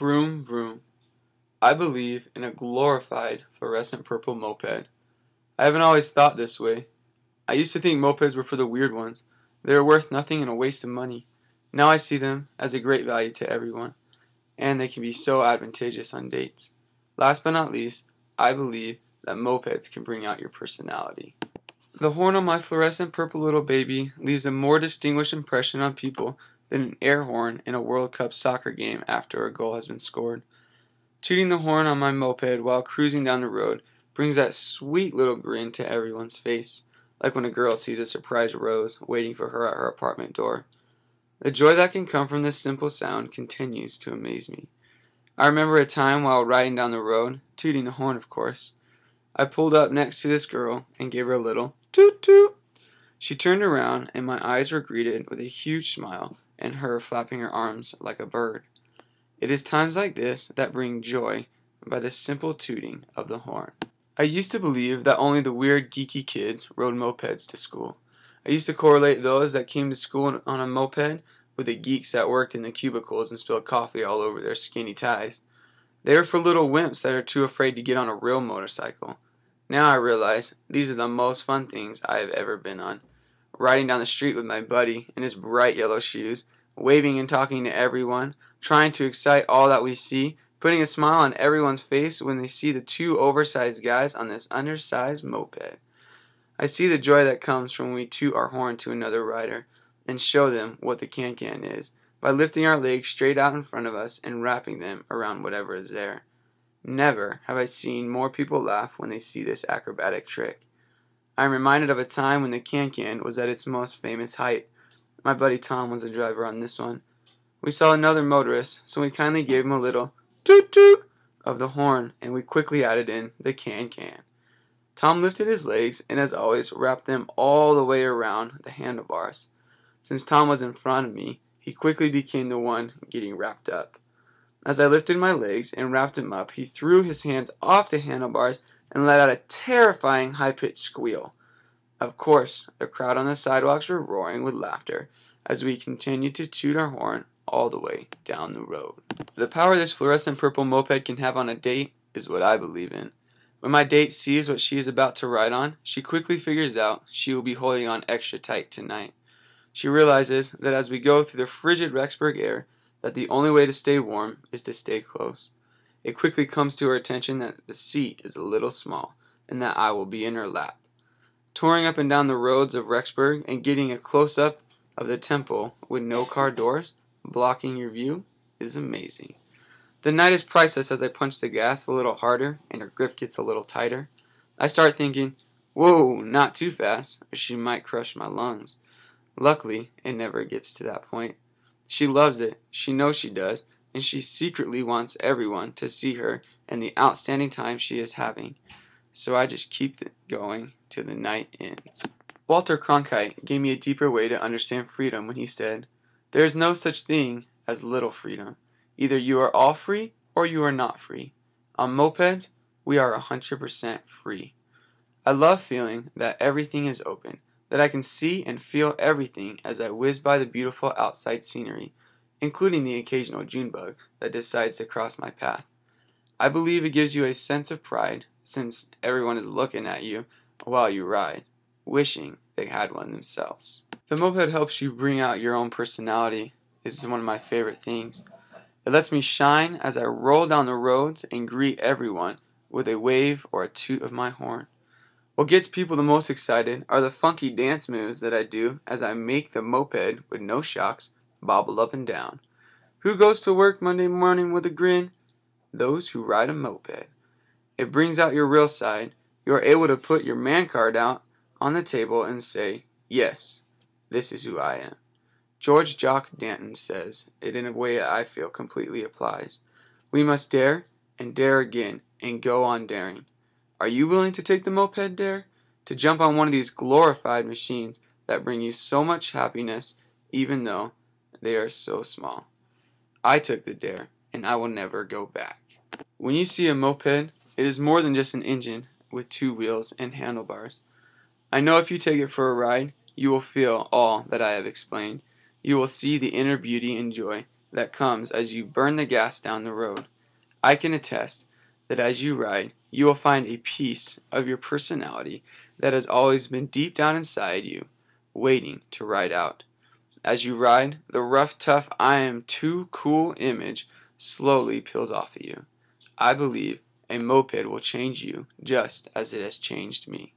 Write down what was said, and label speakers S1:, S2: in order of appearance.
S1: Vroom vroom. I believe in a glorified fluorescent purple moped. I haven't always thought this way. I used to think mopeds were for the weird ones. They were worth nothing and a waste of money. Now I see them as a great value to everyone, and they can be so advantageous on dates. Last but not least, I believe that mopeds can bring out your personality. The horn on my fluorescent purple little baby leaves a more distinguished impression on people than an air horn in a World Cup soccer game after a goal has been scored. Tooting the horn on my moped while cruising down the road brings that sweet little grin to everyone's face, like when a girl sees a surprise rose waiting for her at her apartment door. The joy that can come from this simple sound continues to amaze me. I remember a time while riding down the road, tooting the horn of course. I pulled up next to this girl and gave her a little toot toot. She turned around and my eyes were greeted with a huge smile and her flapping her arms like a bird. It is times like this that bring joy by the simple tooting of the horn. I used to believe that only the weird geeky kids rode mopeds to school. I used to correlate those that came to school on a moped with the geeks that worked in the cubicles and spilled coffee all over their skinny ties. They were for little wimps that are too afraid to get on a real motorcycle. Now I realize these are the most fun things I have ever been on. Riding down the street with my buddy in his bright yellow shoes, waving and talking to everyone, trying to excite all that we see, putting a smile on everyone's face when they see the two oversized guys on this undersized moped. I see the joy that comes from when we toot our horn to another rider and show them what the can-can is by lifting our legs straight out in front of us and wrapping them around whatever is there. Never have I seen more people laugh when they see this acrobatic trick. I am reminded of a time when the can-can was at its most famous height. My buddy Tom was the driver on this one. We saw another motorist, so we kindly gave him a little toot toot of the horn, and we quickly added in the can-can. Tom lifted his legs and, as always, wrapped them all the way around the handlebars. Since Tom was in front of me, he quickly became the one getting wrapped up. As I lifted my legs and wrapped him up, he threw his hands off the handlebars and let out a terrifying high-pitched squeal. Of course, the crowd on the sidewalks were roaring with laughter as we continued to toot our horn all the way down the road. The power this fluorescent purple moped can have on a date is what I believe in. When my date sees what she is about to ride on, she quickly figures out she will be holding on extra tight tonight. She realizes that as we go through the frigid Rexburg air, that the only way to stay warm is to stay close. It quickly comes to her attention that the seat is a little small and that I will be in her lap. Touring up and down the roads of Rexburg and getting a close-up of the temple with no car doors blocking your view is amazing. The night is priceless as I punch the gas a little harder and her grip gets a little tighter. I start thinking, whoa, not too fast, or she might crush my lungs. Luckily, it never gets to that point. She loves it, she knows she does, and she secretly wants everyone to see her and the outstanding time she is having. So I just keep it going till the night ends. Walter Cronkite gave me a deeper way to understand freedom when he said, "There is no such thing as little freedom. Either you are all free or you are not free. On mopeds, we are 100% free." I love feeling that everything is open, that I can see and feel everything as I whiz by the beautiful outside scenery, including the occasional Junebug that decides to cross my path. I believe it gives you a sense of pride since everyone is looking at you while you ride, wishing they had one themselves. The moped helps you bring out your own personality. This is one of my favorite things. It lets me shine as I roll down the roads and greet everyone with a wave or a toot of my horn. What gets people the most excited are the funky dance moves that I do as I make the moped with no shocks bobble up and down. Who goes to work Monday morning with a grin? Those who ride a moped. It brings out your real side. You are able to put your man card out on the table and say, yes, this is who I am. George Jock Danton says it in a way that I feel completely applies. We must dare and dare again and go on daring. Are you willing to take the moped dare? To jump on one of these glorified machines that bring you so much happiness even though they are so small. I took the dare and I will never go back. When you see a moped, it is more than just an engine with two wheels and handlebars. I know if you take it for a ride, you will feel all that I have explained. You will see the inner beauty and joy that comes as you burn the gas down the road. I can attest that as you ride, you will find a piece of your personality that has always been deep down inside you, waiting to ride out. As you ride, the rough, tough, I am too cool image slowly peels off of you. I believe a moped will change you just as it has changed me.